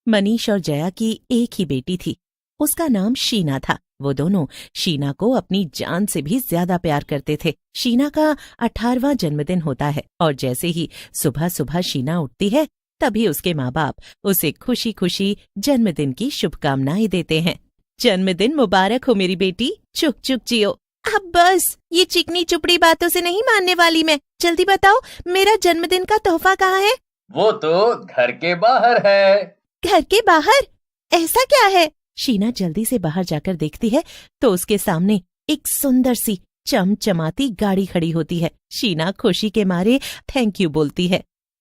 मनीष और जया की एक ही बेटी थी। उसका नाम शीना था। वो दोनों शीना को अपनी जान से भी ज्यादा प्यार करते थे। शीना का 18वां जन्मदिन होता है और जैसे ही सुबह सुबह शीना उठती है तभी उसके माँ बाप उसे खुशी खुशी जन्मदिन की शुभकामनाएं देते हैं। जन्मदिन मुबारक हो मेरी बेटी, चुक चुक जियो। अब बस, ये चिकनी चुपड़ी बातों से नहीं मानने वाली मैं। जल्दी बताओ, मेरा जन्मदिन का तोहफा कहाँ है? वो तो घर के बाहर है। घर के बाहर? ऐसा क्या है? शीना जल्दी से बाहर जाकर देखती है तो उसके सामने एक सुंदर सी चमचमाती गाड़ी खड़ी होती है। शीना खुशी के मारे थैंक यू बोलती है।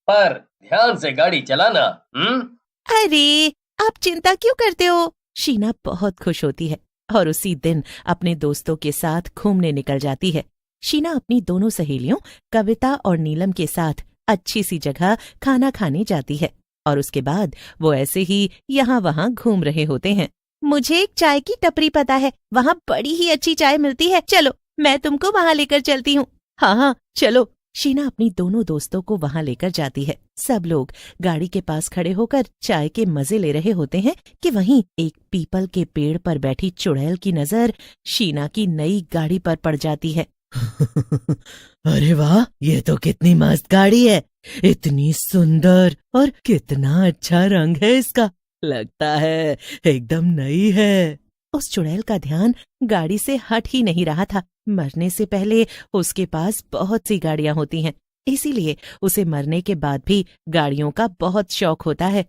पर ध्यान से गाड़ी चलाना। अरे, आप चिंता क्यों करते हो? शीना बहुत खुश होती है और उसी दिन अपने दोस्तों के साथ घूमने निकल जाती है। शीना अपनी दोनों सहेलियों कविता और नीलम के साथ अच्छी सी जगह खाना खाने जाती है और उसके बाद वो ऐसे ही यहाँ वहाँ घूम रहे होते हैं। मुझे एक चाय की टपरी पता है, वहाँ बड़ी ही अच्छी चाय मिलती है। चलो, मैं तुमको वहाँ लेकर चलती हूँ। हाँ हाँ चलो। शीना अपनी दोनों दोस्तों को वहाँ लेकर जाती है। सब लोग गाड़ी के पास खड़े होकर चाय के मजे ले रहे होते हैं कि वहीं एक पीपल के पेड़ पर बैठी चुड़ैल की नजर शीना की नई गाड़ी पर पड़ जाती है। अरे वाह, ये तो कितनी मस्त गाड़ी है। इतनी सुंदर और कितना अच्छा रंग है इसका। लगता है एकदम नई है। उस चुड़ैल का ध्यान गाड़ी से हट ही नहीं रहा था। मरने से पहले उसके पास बहुत सी गाड़ियां होती हैं, इसीलिए उसे मरने के बाद भी गाड़ियों का बहुत शौक होता है।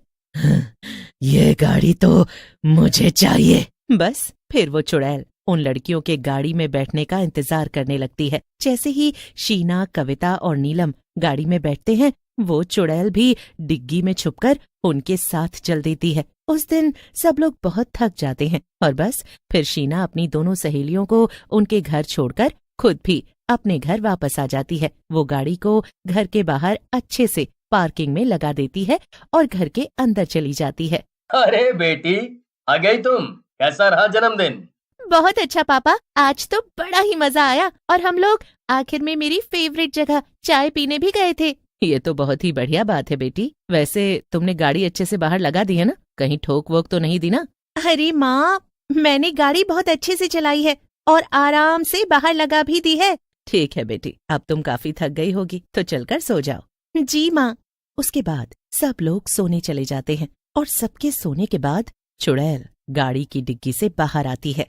ये गाड़ी तो मुझे चाहिए। बस फिर वो चुड़ैल उन लड़कियों के गाड़ी में बैठने का इंतजार करने लगती है। जैसे ही शीना, कविता और नीलम गाड़ी में बैठते हैं, वो चुड़ैल भी डिग्गी में छुपकर उनके साथ चल देती है। उस दिन सब लोग बहुत थक जाते हैं और बस फिर शीना अपनी दोनों सहेलियों को उनके घर छोड़कर खुद भी अपने घर वापस आ जाती है। वो गाड़ी को घर के बाहर अच्छे से पार्किंग में लगा देती है और घर के अंदर चली जाती है। अरे बेटी, आ गई तुम। कैसा रहा जन्मदिन? बहुत अच्छा पापा, आज तो बड़ा ही मजा आया और हम लोग आखिर में मेरी फेवरेट जगह चाय पीने भी गए थे। ये तो बहुत ही बढ़िया बात है बेटी। वैसे तुमने गाड़ी अच्छे से बाहर लगा दी है ना? कहीं ठोक वोक तो नहीं दी ना? अरे माँ, मैंने गाड़ी बहुत अच्छे से चलाई है और आराम से बाहर लगा भी दी है। ठीक है बेटी, अब तुम काफी थक गई होगी तो चलकर सो जाओ। जी माँ। उसके बाद सब लोग सोने चले जाते हैं और सबके सोने के बाद चुड़ैल गाड़ी की डिग्गी से बाहर आती है।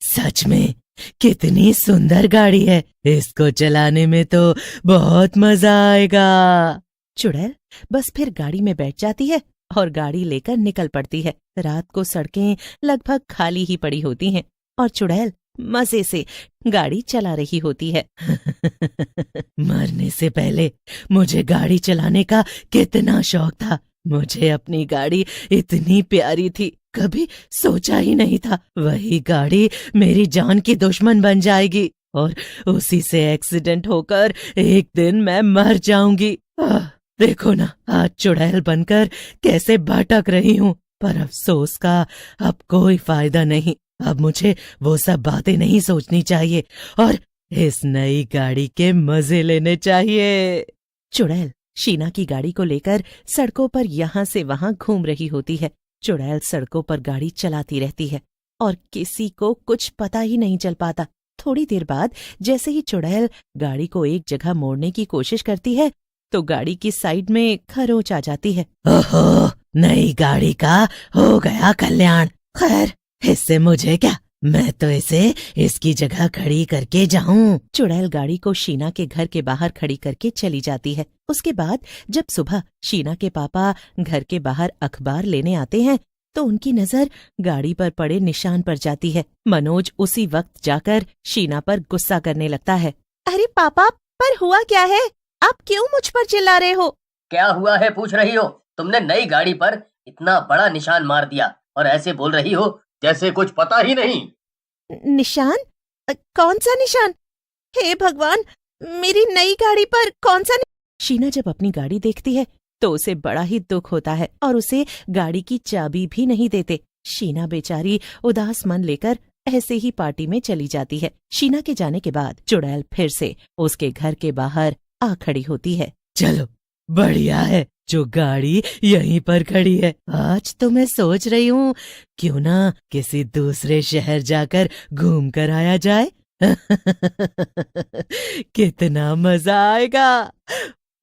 सच में कितनी सुंदर गाड़ी है। इसको चलाने में तो बहुत मजा आएगा। चुड़ैल बस फिर गाड़ी में बैठ जाती है और गाड़ी लेकर निकल पड़ती है। रात को सड़कें लगभग खाली ही पड़ी होती हैं और चुड़ैल मजे से गाड़ी चला रही होती है। मरने से पहले मुझे गाड़ी चलाने का कितना शौक था। मुझे अपनी गाड़ी इतनी प्यारी थी, कभी सोचा ही नहीं था वही गाड़ी मेरी जान की दुश्मन बन जाएगी और उसी से एक्सीडेंट होकर एक दिन मैं मर जाऊंगी। देखो ना, आज चुड़ैल बनकर कैसे भटक रही हूँ, पर अफसोस का अब कोई फायदा नहीं। अब मुझे वो सब बातें नहीं सोचनी चाहिए और इस नई गाड़ी के मजे लेने चाहिए। चुड़ैल शीना की गाड़ी को लेकर सड़कों पर यहाँ से वहाँ घूम रही होती है। चुड़ैल सड़कों पर गाड़ी चलाती रहती है और किसी को कुछ पता ही नहीं चल पाता। थोड़ी देर बाद जैसे ही चुड़ैल गाड़ी को एक जगह मोड़ने की कोशिश करती है तो गाड़ी की साइड में खरोंच आ जाती है। ओहो, नई गाड़ी का हो गया कल्याण। खैर, इससे मुझे क्या, मैं तो इसे इसकी जगह खड़ी करके जाऊं। चुड़ैल गाड़ी को शीना के घर के बाहर खड़ी करके चली जाती है। उसके बाद जब सुबह शीना के पापा घर के बाहर अखबार लेने आते हैं तो उनकी नजर गाड़ी पर पड़े निशान पर जाती है। मनोज उसी वक्त जाकर शीना पर गुस्सा करने लगता है। अरे पापा, पर हुआ क्या है? आप क्यों मुझ पर चिल्ला रहे हो? क्या हुआ है पूछ रही हो? तुमने नई गाड़ी पर इतना बड़ा निशान मार दिया और ऐसे बोल रही हो जैसे कुछ पता ही नहीं। निशान? कौन सा निशान? हे भगवान, मेरी नई गाड़ी पर कौन सा शीना जब अपनी गाड़ी देखती है तो उसे बड़ा ही दुख होता है और उसे गाड़ी की चाबी भी नहीं देते। शीना बेचारी उदास मन लेकर ऐसे ही पार्टी में चली जाती है। शीना के जाने के बाद चुड़ैल फिर से उसके घर के बाहर आ खड़ी होती है। चलो बढ़िया है जो गाड़ी यहीं पर खड़ी है। आज तो मैं सोच रही हूँ क्यों ना किसी दूसरे शहर जाकर घूम कर आया जाए। कितना मजा आएगा।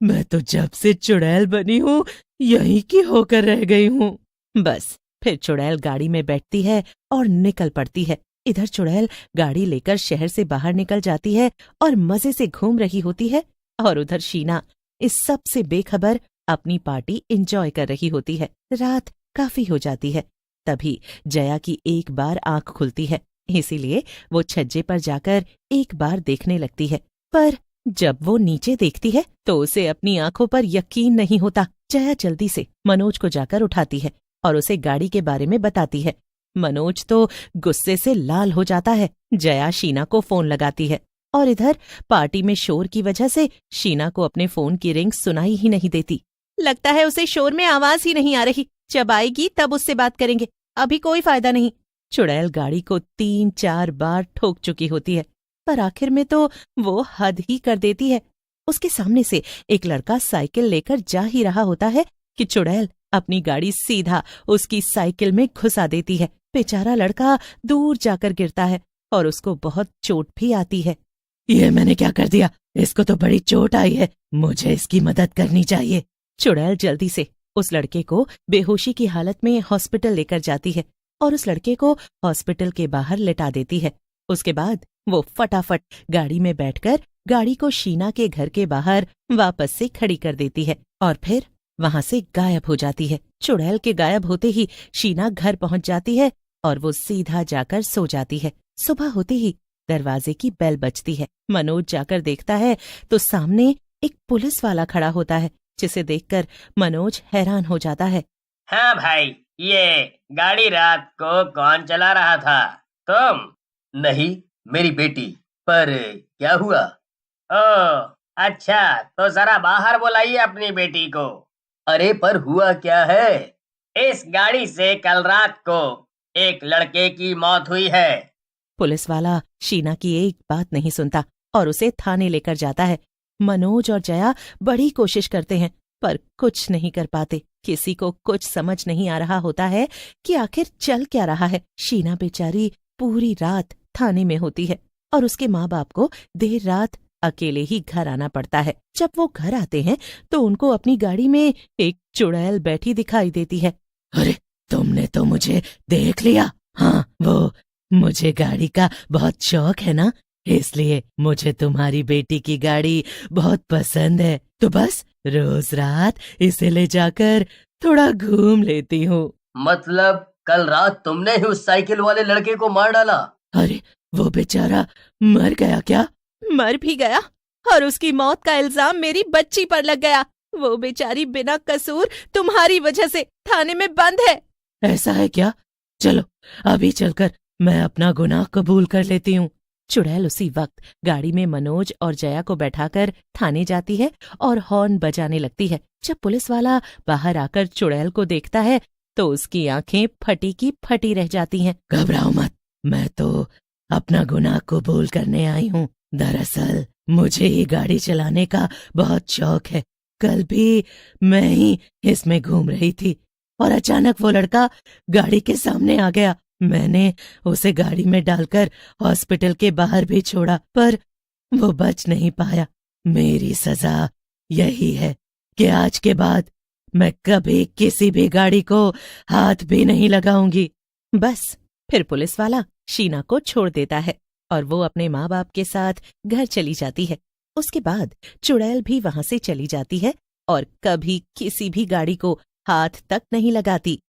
मैं तो जब से चुड़ैल बनी हूँ यहीं की होकर रह गई हूँ। बस फिर चुड़ैल गाड़ी में बैठती है और निकल पड़ती है। इधर चुड़ैल गाड़ी लेकर शहर से बाहर निकल जाती है और मजे से घूम रही होती है, और उधर शीना इस सब से बेखबर अपनी पार्टी एंजॉय कर रही होती है। रात काफी हो जाती है। तभी जया की एक बार आंख खुलती है, इसीलिए वो छज्जे पर जाकर एक बार देखने लगती है। पर जब वो नीचे देखती है तो उसे अपनी आंखों पर यकीन नहीं होता। जया जल्दी से मनोज को जाकर उठाती है और उसे गाड़ी के बारे में बताती है। मनोज तो गुस्से से लाल हो जाता है। जया शीना को फोन लगाती है और इधर पार्टी में शोर की वजह से शीना को अपने फोन की रिंग सुनाई ही नहीं देती। लगता है उसे शोर में आवाज ही नहीं आ रही। जब आएगी तब उससे बात करेंगे, अभी कोई फायदा नहीं। चुड़ैल गाड़ी को 3-4 बार ठोक चुकी होती है, पर आखिर में तो वो हद ही कर देती है। उसके सामने से एक लड़का साइकिल लेकर जा ही रहा होता है कि चुड़ैल अपनी गाड़ी सीधा उसकी साइकिल में घुसा देती है। बेचारा लड़का दूर जाकर गिरता है और उसको बहुत चोट भी आती है। ये मैंने क्या कर दिया? इसको तो बड़ी चोट आई है, मुझे इसकी मदद करनी चाहिए। चुड़ैल जल्दी से उस लड़के को बेहोशी की हालत में हॉस्पिटल लेकर जाती है और उस लड़के को हॉस्पिटल के बाहर लेटा देती है। उसके बाद वो फटाफट गाड़ी में बैठकर गाड़ी को शीना के घर के बाहर वापस से खड़ी कर देती है और फिर वहां से गायब हो जाती है। चुड़ैल के गायब होते ही शीना घर पहुंच जाती है और वो सीधा जाकर सो जाती है। सुबह होते ही दरवाजे की बेल बजती है। मनोज जाकर देखता है तो सामने एक पुलिस वाला खड़ा होता है, जिसे देखकर मनोज हैरान हो जाता है। हाँ भाई, ये गाड़ी रात को कौन चला रहा था? तुम? नहीं, मेरी बेटी। पर क्या हुआ? ओह अच्छा, तो जरा बाहर बुलाइए अपनी बेटी को। अरे पर हुआ क्या है? इस गाड़ी से कल रात को एक लड़के की मौत हुई है। पुलिस वाला शीना की एक बात नहीं सुनता और उसे थाने लेकर जाता है। मनोज और जया बड़ी कोशिश करते हैं पर कुछ नहीं कर पाते। किसी को कुछ समझ नहीं आ रहा होता है कि आखिर चल क्या रहा है। शीना बेचारी पूरी रात थाने में होती है और उसके माँ बाप को देर रात अकेले ही घर आना पड़ता है। जब वो घर आते हैं तो उनको अपनी गाड़ी में एक चुड़ैल बैठी दिखाई देती है। अरे तुमने तो मुझे देख लिया। हाँ, वो मुझे गाड़ी का बहुत शौक है ना, इसलिए मुझे तुम्हारी बेटी की गाड़ी बहुत पसंद है। तो बस रोज रात इसे ले जाकर थोड़ा घूम लेती हूँ। मतलब कल रात तुमने ही उस साइकिल वाले लड़के को मार डाला? अरे वो बेचारा मर गया क्या? मर भी गया और उसकी मौत का इल्जाम मेरी बच्ची पर लग गया। वो बेचारी बिना कसूर तुम्हारी वजह से थाने में बंद है। ऐसा है क्या? चलो अभी चलकर मैं अपना गुनाह कबूल कर लेती हूँ। चुड़ैल उसी वक्त गाड़ी में मनोज और जया को बैठाकर थाने जाती है और हॉर्न बजाने लगती है। जब पुलिस वाला बाहर आकर चुड़ैल को देखता है तो उसकी आंखें फटी की फटी रह जाती हैं। घबराओ मत, मैं तो अपना गुनाह कबूल करने आई हूँ। दरअसल मुझे ये गाड़ी चलाने का बहुत शौक है। कल भी मैं ही इसमें घूम रही थी और अचानक वो लड़का गाड़ी के सामने आ गया। मैंने उसे गाड़ी में डालकर हॉस्पिटल के बाहर भी छोड़ा, पर वो बच नहीं पाया। मेरी सजा यही है कि आज के बाद मैं कभी किसी भी गाड़ी को हाथ भी नहीं लगाऊंगी। बस फिर पुलिस वाला शीना को छोड़ देता है और वो अपने माँ बाप के साथ घर चली जाती है। उसके बाद चुड़ैल भी वहां से चली जाती है और कभी किसी भी गाड़ी को हाथ तक नहीं लगाती।